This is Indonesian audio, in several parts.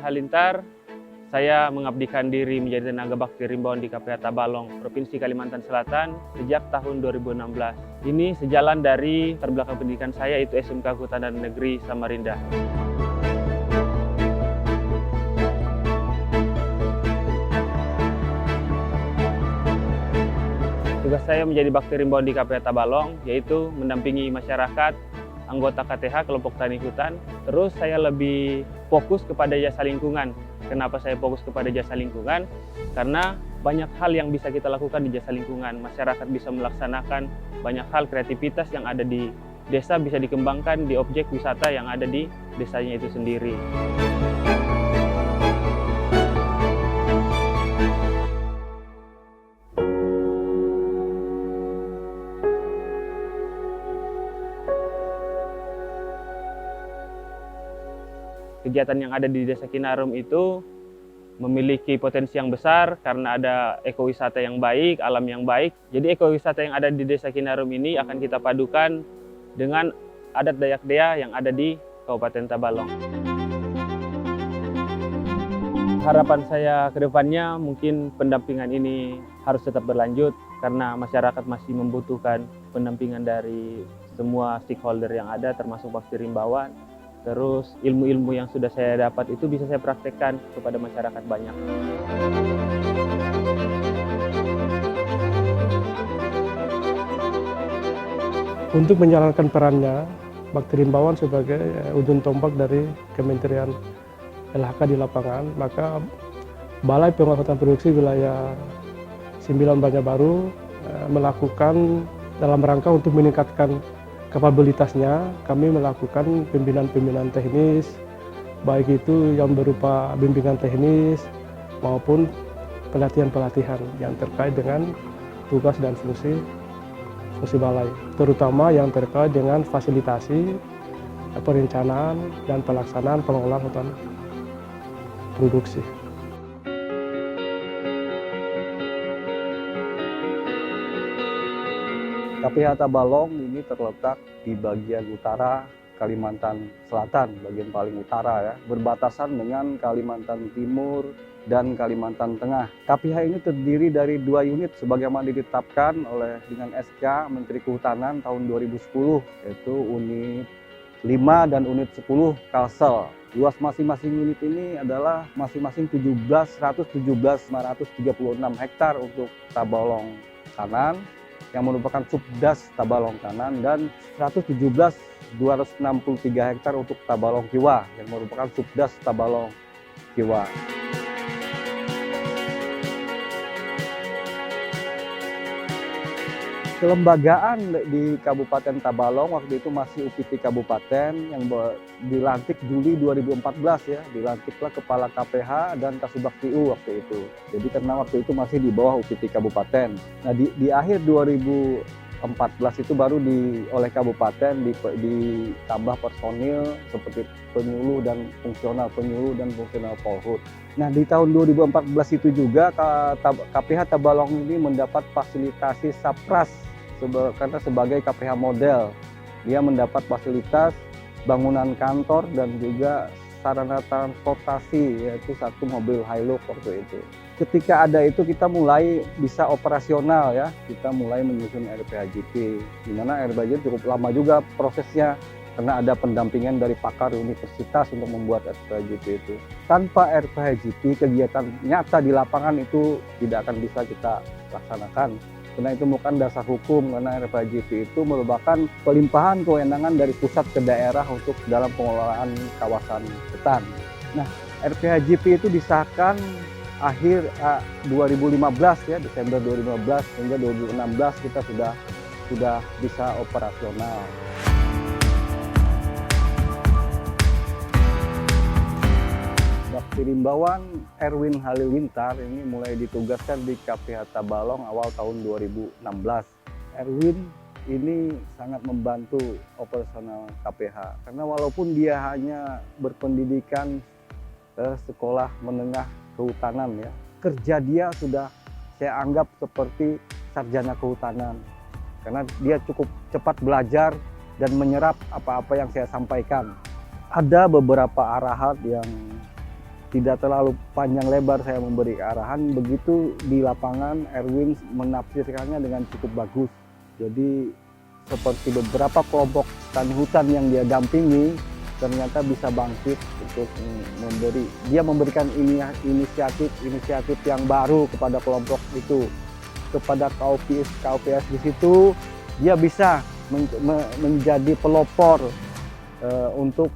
Halilintar. Saya mengabdikan diri menjadi tenaga bakti rimbawan di KPH Tabalong, Provinsi Kalimantan Selatan sejak tahun 2016. Ini sejalan dari terbelakang pendidikan saya, yaitu SMK Kehutanan Negeri Samarinda. Tugas saya menjadi bakti rimbawan di KPH Tabalong, yaitu mendampingi masyarakat, anggota KTH, kelompok tani hutan. Terus saya lebih fokus kepada jasa lingkungan. Kenapa saya fokus kepada jasa lingkungan? Karena banyak hal yang bisa kita lakukan di jasa lingkungan. Masyarakat bisa melaksanakan banyak hal, kreativitas yang ada di desa bisa dikembangkan di objek wisata yang ada di desanya itu sendiri. Kegiatan yang ada di Desa Kinarum itu memiliki potensi yang besar karena ada ekowisata yang baik, alam yang baik. Jadi ekowisata yang ada di Desa Kinarum ini akan kita padukan dengan adat Dayak Dea yang ada di Kabupaten Tabalong. Harapan saya ke depannya mungkin pendampingan ini harus tetap berlanjut karena masyarakat masih membutuhkan pendampingan dari semua stakeholder yang ada termasuk bakti rimbawan. Terus ilmu-ilmu yang sudah saya dapat itu bisa saya praktekkan kepada masyarakat banyak. Untuk menjalankan perannya, bakti rimbawan sebagai ujung tombak dari Kementerian LHK di lapangan, maka Balai Penguatan Produksi Wilayah 9 Banjarbaru melakukan dalam rangka untuk meningkatkan kapabilitasnya, kami melakukan pembinaan teknis, baik itu yang berupa bimbingan teknis maupun pelatihan-pelatihan yang terkait dengan tugas dan fungsi balai, terutama yang terkait dengan fasilitasi, perencanaan, dan pelaksanaan pengelolaan hutan produksi. KPH Tabalong ini terletak di bagian utara Kalimantan Selatan, bagian paling utara ya, berbatasan dengan Kalimantan Timur dan Kalimantan Tengah. KPH ini terdiri dari 2 unit sebagaimana ditetapkan dengan SK Menteri Kehutanan tahun 2010, yaitu unit 5 dan unit 10 Kalsel. Luas masing-masing unit ini adalah masing-masing 117.536 hektar untuk Tabalong Kanan, yang merupakan subdas Tabalong Kanan, dan 117.263 hektar untuk Tabalong Kiwa yang merupakan subdas Tabalong Kiwa. Kelembagaan di Kabupaten Tabalong waktu itu masih UPT Kabupaten yang dilantik Juli 2014 ya, dilantiklah Kepala KPH dan Kasubag TU waktu itu. Jadi karena waktu itu masih di bawah UPT Kabupaten. Nah di akhir 2014 itu baru oleh Kabupaten ditambah personil seperti penyuluh dan fungsional Polhut. Nah di tahun 2014 itu juga KPH Tabalong ini mendapat fasilitasi Sapras karena sebagai KPH model. Dia mendapat fasilitas bangunan kantor dan juga sarana transportasi, yaitu 1 mobil Hilux waktu itu. Ketika ada itu kita mulai bisa operasional ya, kita mulai menyusun RPHJP, di mana RPHJP cukup lama juga prosesnya karena ada pendampingan dari pakar universitas untuk membuat RPHJP itu. Tanpa RPHJP, kegiatan nyata di lapangan itu tidak akan bisa kita laksanakan. Karena itu bukan dasar hukum, karena RPHJP itu merupakan pelimpahan kewenangan dari pusat ke daerah untuk dalam pengelolaan kawasan hutan. Nah, RPHJP itu disahkan akhir 2015 ya, Desember 2015 hingga 2016 kita sudah bisa operasional. Bakti rimbawan Erwin Halilintar ini mulai ditugaskan di KPH Tabalong awal tahun 2016. Erwin ini sangat membantu operasional KPH karena walaupun dia hanya berpendidikan sekolah menengah kehutanan ya, kerja dia sudah saya anggap seperti sarjana kehutanan karena dia cukup cepat belajar dan menyerap apa-apa yang saya sampaikan. Ada beberapa arahan yang tidak terlalu panjang lebar saya memberi arahan, begitu di lapangan Erwin menafsirkannya dengan cukup bagus. Jadi seperti beberapa kelompok tani hutan yang dia dampingi ternyata bisa bangkit untuk memberikan inisiatif yang baru kepada kelompok itu, kepada KUPS di situ. Dia bisa menjadi pelopor untuk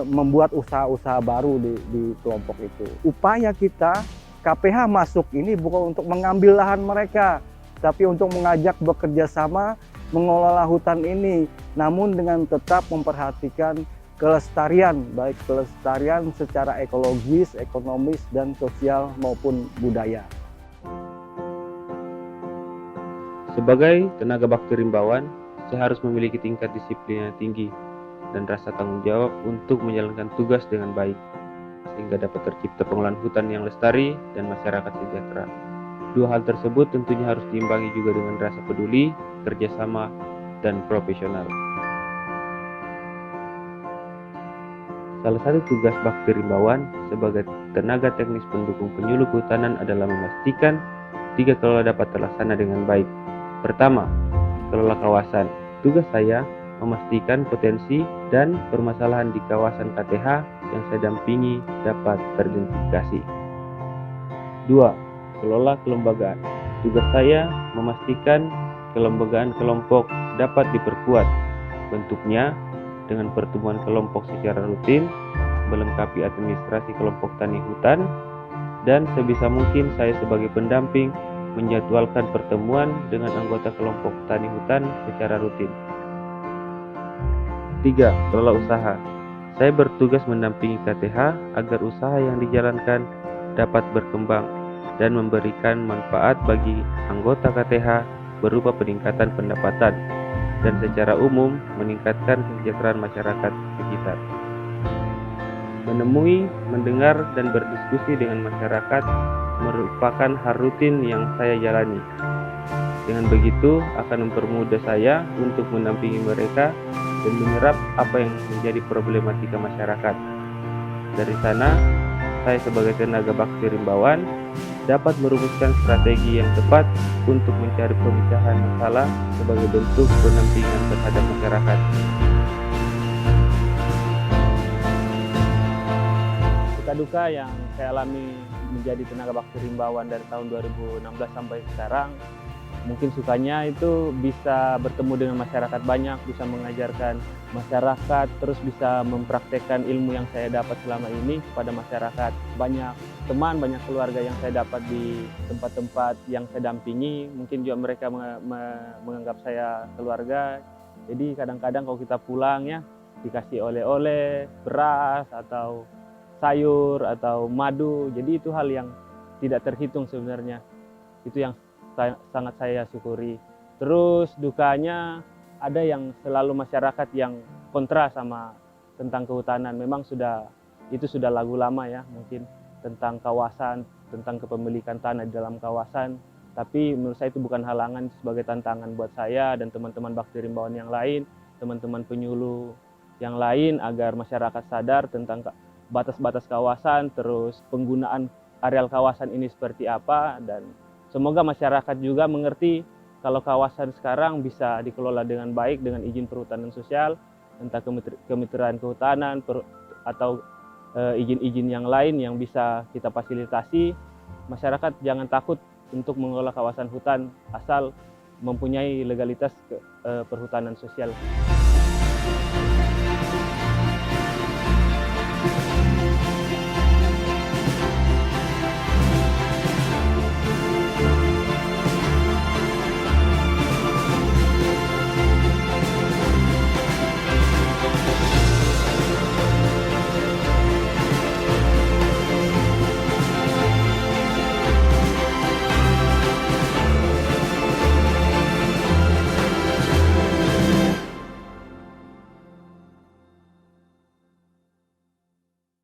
membuat usaha-usaha baru di kelompok itu. Upaya kita KPH masuk ini bukan untuk mengambil lahan mereka, tapi untuk mengajak bekerja sama mengelola hutan ini, namun dengan tetap memperhatikan kelestarian, baik kelestarian secara ekologis, ekonomis, dan sosial maupun budaya. Sebagai tenaga bakti rimbawan, saya harus memiliki tingkat disiplin yang tinggi dan rasa tanggung jawab untuk menjalankan tugas dengan baik, sehingga dapat tercipta pengelolaan hutan yang lestari dan masyarakat sejahtera. Dua hal tersebut tentunya harus diimbangi juga dengan rasa peduli, kerjasama, dan profesional. Salah satu tugas bakti rimbawan sebagai tenaga teknis pendukung penyuluh kehutanan adalah memastikan 3 kelola dapat terlaksana dengan baik. Pertama, kelola kawasan. Tugas saya memastikan potensi dan permasalahan di kawasan KTH yang saya dampingi dapat teridentifikasi. 2. Kelola kelembagaan. Tugas saya memastikan kelembagaan kelompok dapat diperkuat. Bentuknya dengan pertemuan kelompok secara rutin, melengkapi administrasi kelompok tani hutan, dan sebisa mungkin saya sebagai pendamping menjadwalkan pertemuan dengan anggota kelompok tani hutan secara rutin. 3. Kelola usaha. Saya bertugas mendampingi KTH agar usaha yang dijalankan dapat berkembang dan memberikan manfaat bagi anggota KTH berupa peningkatan pendapatan dan secara umum meningkatkan kesejahteraan masyarakat sekitar. Menemui, mendengar, dan berdiskusi dengan masyarakat merupakan hal rutin yang saya jalani. Dengan begitu akan mempermudah saya untuk mendampingi mereka dan menyerap apa yang menjadi problematika masyarakat. Dari sana, saya sebagai tenaga bakti rimbawan dapat merumuskan strategi yang tepat untuk mencari pemecahan masalah sebagai bentuk pendampingan terhadap masyarakat. Suka duka yang saya alami menjadi tenaga bakti rimbawan dari tahun 2016 sampai sekarang, mungkin sukanya itu bisa bertemu dengan masyarakat banyak, bisa mengajarkan masyarakat, terus bisa mempraktekkan ilmu yang saya dapat selama ini kepada masyarakat. Banyak teman, banyak keluarga yang saya dapat di tempat-tempat yang saya dampingi, mungkin juga mereka menganggap saya keluarga. Jadi kadang-kadang kalau kita pulang ya, dikasih oleh-oleh, beras, atau sayur, atau madu. Jadi itu hal yang tidak terhitung sebenarnya. Itu yang sangat saya syukuri. Terus dukanya ada yang selalu masyarakat yang kontra sama tentang kehutanan. Memang itu sudah lagu lama ya, mungkin tentang kawasan, tentang kepemilikan tanah di dalam kawasan. Tapi menurut saya itu bukan halangan, sebagai tantangan buat saya dan teman-teman bakti rimbawan yang lain, teman-teman penyuluh yang lain, agar masyarakat sadar tentang batas-batas kawasan, terus penggunaan areal kawasan ini seperti apa, dan semoga masyarakat juga mengerti kalau kawasan sekarang bisa dikelola dengan baik dengan izin perhutanan sosial, entah kemitraan kehutanan atau izin-izin yang lain yang bisa kita fasilitasi. Masyarakat jangan takut untuk mengelola kawasan hutan asal mempunyai legalitas perhutanan sosial.